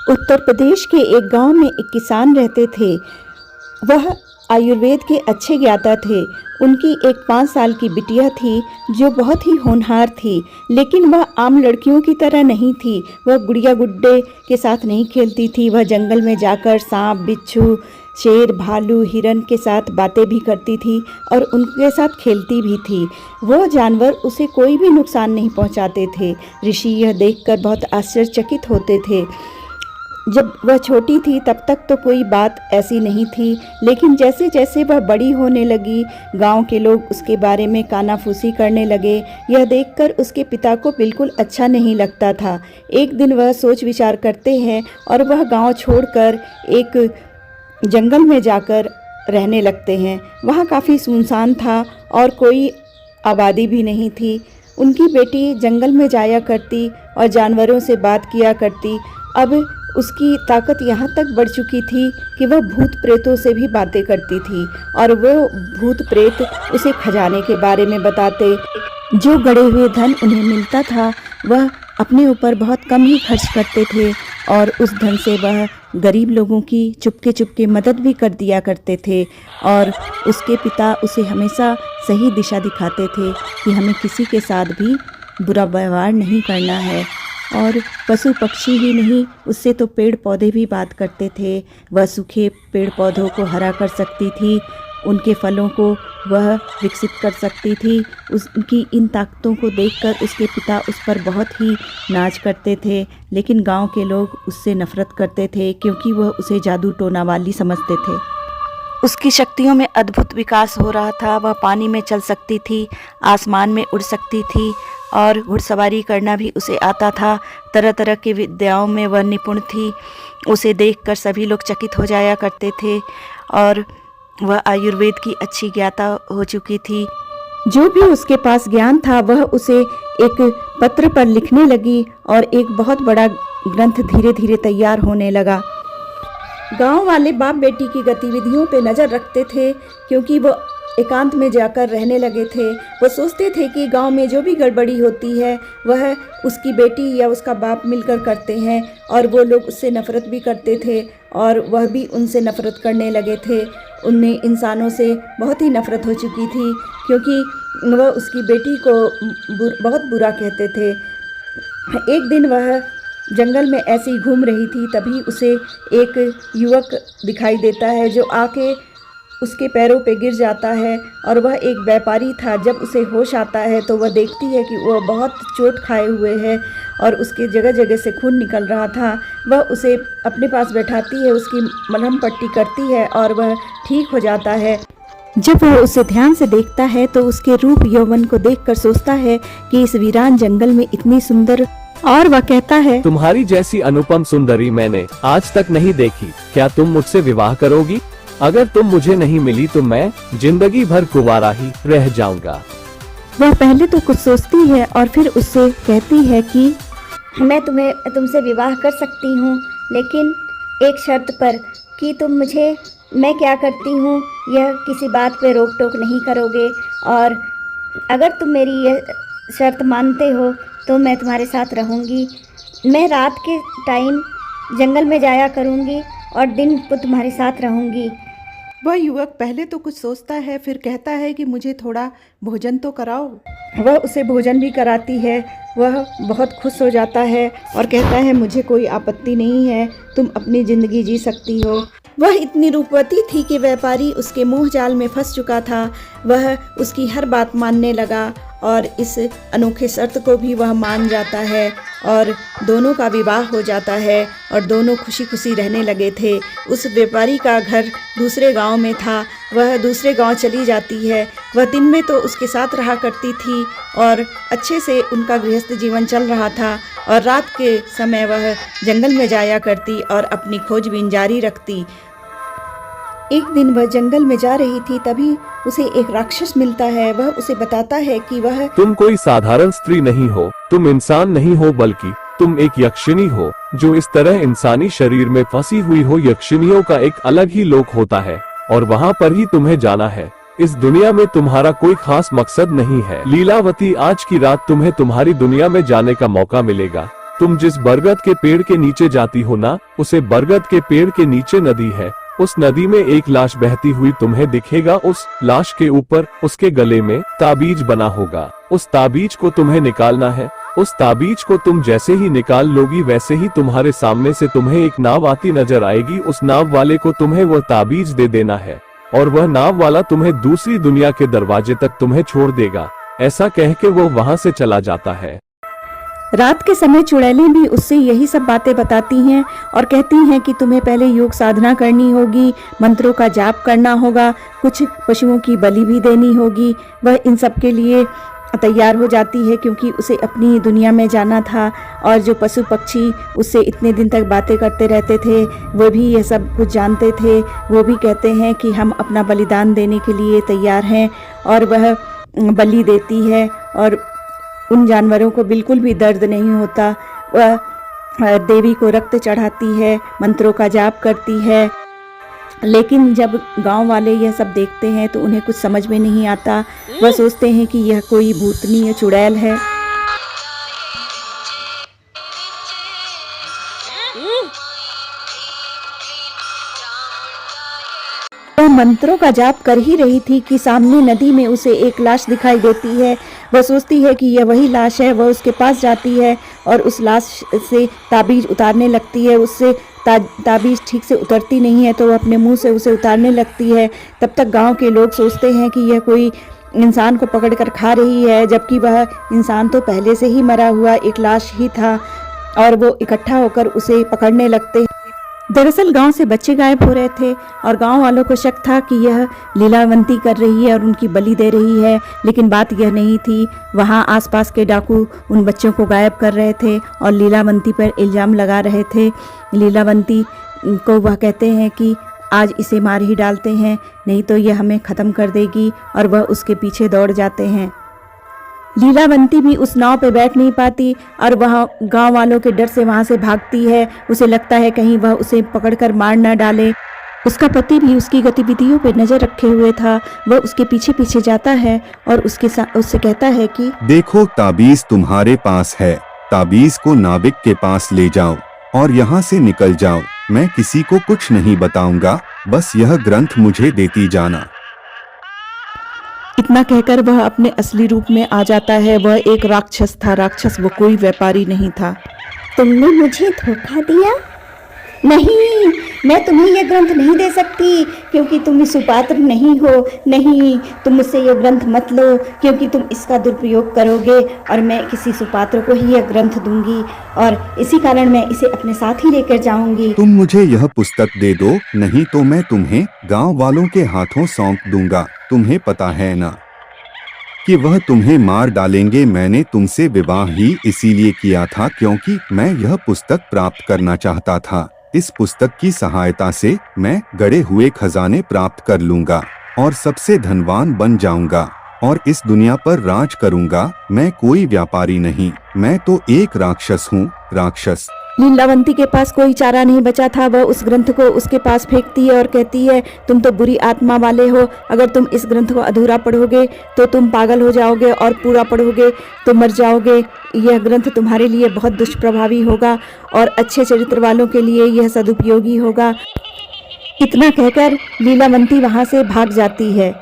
उत्तर प्रदेश के एक गांव में एक किसान रहते थे। वह आयुर्वेद के अच्छे ज्ञाता थे। उनकी एक 5 साल की बिटिया थी जो बहुत ही होनहार थी, लेकिन वह आम लड़कियों की तरह नहीं थी। वह गुड़िया गुड्डे के साथ नहीं खेलती थी। वह जंगल में जाकर सांप, बिच्छू, शेर, भालू, हिरन के साथ बातें भी करती थी और उनके साथ खेलती भी थी। वो जानवर उसे कोई भी नुकसान नहीं पहुंचाते थे। ऋषि यह देखकर बहुत आश्चर्यचकित होते थे। जब वह छोटी थी तब तक तो कोई बात ऐसी नहीं थी, लेकिन जैसे जैसे वह बड़ी होने लगी, गांव के लोग उसके बारे में कानाफूसी करने लगे। यह देखकर उसके पिता को बिल्कुल अच्छा नहीं लगता था। एक दिन वह सोच विचार करते हैं और वह गांव छोड़कर एक जंगल में जाकर रहने लगते हैं। वहाँ काफ़ी सुनसान था और कोई आबादी भी नहीं थी। उनकी बेटी जंगल में जाया करती और जानवरों से बात किया करती। अब उसकी ताकत यहाँ तक बढ़ चुकी थी कि वह भूत प्रेतों से भी बातें करती थी और वो भूत प्रेत उसे खजाने के बारे में बताते। जो गड़े हुए धन उन्हें मिलता था वह अपने ऊपर बहुत कम ही खर्च करते थे और उस धन से वह गरीब लोगों की चुपके चुपके मदद भी कर दिया करते थे। और उसके पिता उसे हमेशा सही दिशा दिखाते थे कि हमें किसी के साथ भी बुरा व्यवहार नहीं करना है। और पशु पक्षी ही नहीं, उससे तो पेड़ पौधे भी बात करते थे। वह सूखे पेड़ पौधों को हरा कर सकती थी, उनके फलों को वह विकसित कर सकती थी। उसकी इन ताकतों को देखकर उसके पिता उस पर बहुत ही नाज करते थे, लेकिन गांव के लोग उससे नफरत करते थे क्योंकि वह उसे जादू टोना वाली समझते थे। उसकी शक्तियों में अद्भुत विकास हो रहा था। वह पानी में चल सकती थी, आसमान में उड़ सकती थी और घुड़सवारी करना भी उसे आता था। तरह तरह की विद्याओं में वह निपुण थी। उसे देखकर सभी लोग चकित हो जाया करते थे और वह आयुर्वेद की अच्छी ज्ञाता हो चुकी थी। जो भी उसके पास ज्ञान था वह उसे एक पत्र पर लिखने लगी और एक बहुत बड़ा ग्रंथ धीरे धीरे तैयार होने लगा। गांव वाले बाप बेटी की गतिविधियों पे नज़र रखते थे क्योंकि वो एकांत में जाकर रहने लगे थे। वो सोचते थे कि गांव में जो भी गड़बड़ी होती है वह उसकी बेटी या उसका बाप मिलकर करते हैं और वो लोग उससे नफ़रत भी करते थे और वह भी उनसे नफ़रत करने लगे थे। उनमें इंसानों से बहुत ही नफ़रत हो चुकी थी क्योंकि वह उसकी बेटी को बहुत बुरा कहते थे। एक दिन वह जंगल में ऐसे ही घूम रही थी, तभी उसे एक युवक दिखाई देता है जो आके उसके पैरों पे गिर जाता है और वह एक व्यापारी था। जब उसे होश आता है तो वह देखती है कि वह बहुत चोट खाए हुए है और उसके जगह जगह से खून निकल रहा था। वह उसे अपने पास बैठाती है, उसकी मलहम पट्टी करती है और वह ठीक हो जाता है। जब वह उसे ध्यान से देखता है तो उसके रूप यौवन को देखकर सोचता है कि इस वीरान जंगल में इतनी सुंदर, और वह कहता है, तुम्हारी जैसी अनुपम सुंदरी मैंने आज तक नहीं देखी। क्या तुम मुझसे विवाह करोगी? अगर तुम मुझे नहीं मिली तो मैं जिंदगी भर कुंवारा ही रह जाऊंगा। वह पहले तो कुछ सोचती है और फिर उससे कहती है कि मैं तुमसे विवाह कर सकती हूँ, लेकिन एक शर्त पर कि तुम मुझे मैं क्या करती हूँ यह किसी बात पे रोक टोक नहीं करोगे, और अगर तुम मेरी यह शर्त मानते हो तो मैं तुम्हारे साथ रहूँगी। मैं रात के टाइम जंगल में जाया करूँगी और दिन को तुम्हारे साथ रहूँगी। वह युवक पहले तो कुछ सोचता है, फिर कहता है कि मुझे थोड़ा भोजन तो कराओ। वह उसे भोजन भी कराती है। वह बहुत खुश हो जाता है और कहता है, मुझे कोई आपत्ति नहीं है, तुम अपनी ज़िंदगी जी सकती हो। वह इतनी रूपवती थी कि व्यापारी उसके मोह जाल में फंस चुका था। वह उसकी हर बात मानने लगा और इस अनोखे शर्त को भी वह मान जाता है और दोनों का विवाह हो जाता है और दोनों खुशी खुशी रहने लगे थे। उस व्यापारी का घर दूसरे गांव में था। वह दूसरे गांव चली जाती है। वह दिन में तो उसके साथ रहा करती थी और अच्छे से उनका गृहस्थ जीवन चल रहा था, और रात के समय वह जंगल में जाया करती और अपनी खोजबीन जारी रखती। एक दिन वह जंगल में जा रही थी, तभी उसे एक राक्षस मिलता है। वह उसे बताता है कि वह तुम कोई साधारण स्त्री नहीं हो, तुम इंसान नहीं हो, बल्कि तुम एक यक्षिणी हो जो इस तरह इंसानी शरीर में फंसी हुई हो। यक्षिणियों का एक अलग ही लोक होता है और वहाँ पर ही तुम्हें जाना है। इस दुनिया में तुम्हारा कोई खास मकसद नहीं है। लीलावती, आज की रात तुम्हें तुम्हारी दुनिया में जाने का मौका मिलेगा। तुम जिस बरगद के पेड़ के नीचे जाती हो ना, उसे बरगद के पेड़ के नीचे नदी है। उस नदी में एक लाश बहती हुई तुम्हें दिखेगा। उस लाश के ऊपर उसके गले में ताबीज बना होगा। उस ताबीज को तुम्हें निकालना है। उस ताबीज को तुम जैसे ही निकाल लोगी वैसे ही तुम्हारे सामने से तुम्हें एक नाव आती नजर आएगी। उस नाव वाले को तुम्हें वह ताबीज दे देना है और वह नाव वाला तुम्हें दूसरी दुनिया के दरवाजे तक तुम्हें छोड़ देगा। ऐसा कह के वो वहां से चला जाता है। रात के समय चुड़ैलें भी उससे यही सब बातें बताती हैं और कहती हैं कि तुम्हें पहले योग साधना करनी होगी, मंत्रों का जाप करना होगा, कुछ पशुओं की बलि भी देनी होगी। वह इन सब के लिए तैयार हो जाती है क्योंकि उसे अपनी दुनिया में जाना था और जो पशु पक्षी उससे इतने दिन तक बातें करते रहते थे वो भी ये सब कुछ जानते थे। वो भी कहते हैं कि हम अपना बलिदान देने के लिए तैयार हैं और वह बलि देती है और उन जानवरों को बिल्कुल भी दर्द नहीं होता। वह देवी को रक्त चढ़ाती है, मंत्रों का जाप करती है। लेकिन जब गांव वाले यह सब देखते हैं तो उन्हें कुछ समझ में नहीं आता। वह सोचते हैं कि यह कोई भूतनी या चुड़ैल है। वह मंत्रों का जाप कर ही रही थी कि सामने नदी में उसे एक लाश दिखाई देती है। वह सोचती है कि यह वही लाश है। वह उसके पास जाती है और उस लाश से ताबीज उतारने लगती है। उससे ताबीज ठीक से उतरती नहीं है तो वह अपने मुंह से उसे उतारने लगती है। तब तक गांव के लोग सोचते हैं कि यह कोई इंसान को पकड़कर खा रही है, जबकि वह इंसान तो पहले से ही मरा हुआ एक लाश ही था और वो इकट्ठा होकर उसे पकड़ने लगते हैं। दरअसल गांव से बच्चे गायब हो रहे थे और गांव वालों को शक था कि यह लीलावंती कर रही है और उनकी बलि दे रही है, लेकिन बात यह नहीं थी। वहां आसपास के डाकू उन बच्चों को गायब कर रहे थे और लीलावंती पर इल्ज़ाम लगा रहे थे। लीलावंती को वह कहते हैं कि आज इसे मार ही डालते हैं, नहीं तो यह हमें ख़त्म कर देगी, और वह उसके पीछे दौड़ जाते हैं। लीलावंती भी उस नाव पे बैठ नहीं पाती और वह गांव वालों के डर से वहां से भागती है। उसे लगता है कहीं वह उसे पकड़कर मार न डाले। उसका पति भी उसकी गतिविधियों पे नजर रखे हुए था। वह उसके पीछे पीछे जाता है और उससे कहता है कि देखो, ताबीज तुम्हारे पास है, ताबीज को नाविक के पास ले जाओ और यहाँ से निकल जाओ। मैं किसी को कुछ नहीं बताऊंगा, बस यह ग्रंथ मुझे देती जाना। इतना कहकर वह अपने असली रूप में आ जाता है। वह एक राक्षस था। राक्षस, वो कोई व्यापारी नहीं था। तुमने मुझे धोखा दिया? नहीं, मैं तुम्हें यह ग्रंथ नहीं दे सकती क्योंकि तुम सुपात्र नहीं हो। नहीं, तुम मुझसे यह ग्रंथ मत लो क्योंकि तुम इसका दुरुपयोग करोगे और मैं किसी सुपात्र को ही यह ग्रंथ दूंगी और इसी कारण मैं इसे अपने साथ ही लेकर जाऊंगी। तुम मुझे यह पुस्तक दे दो, नहीं तो मैं तुम्हें गांव वालों के हाथों सौंप दूंगा। तुम्हें पता है ना कि वह तुम्हें मार डालेंगे। मैंने तुमसे विवाह ही इसीलिए किया था क्योंकि मैं यह पुस्तक प्राप्त करना चाहता था। इस पुस्तक की सहायता से मैं गड़े हुए खजाने प्राप्त कर लूंगा और सबसे धनवान बन जाऊंगा और इस दुनिया पर राज करूंगा। मैं कोई व्यापारी नहीं, मैं तो एक राक्षस हूँ, राक्षस। लीलावंती के पास कोई चारा नहीं बचा था। वह उस ग्रंथ को उसके पास फेंकती है और कहती है, तुम तो बुरी आत्मा वाले हो। अगर तुम इस ग्रंथ को अधूरा पढ़ोगे तो तुम पागल हो जाओगे और पूरा पढ़ोगे तो मर जाओगे। यह ग्रंथ तुम्हारे लिए बहुत दुष्प्रभावी होगा और अच्छे चरित्र वालों के लिए यह सदुपयोगी होगा। इतना कहकर लीलावंती वहां से भाग जाती है।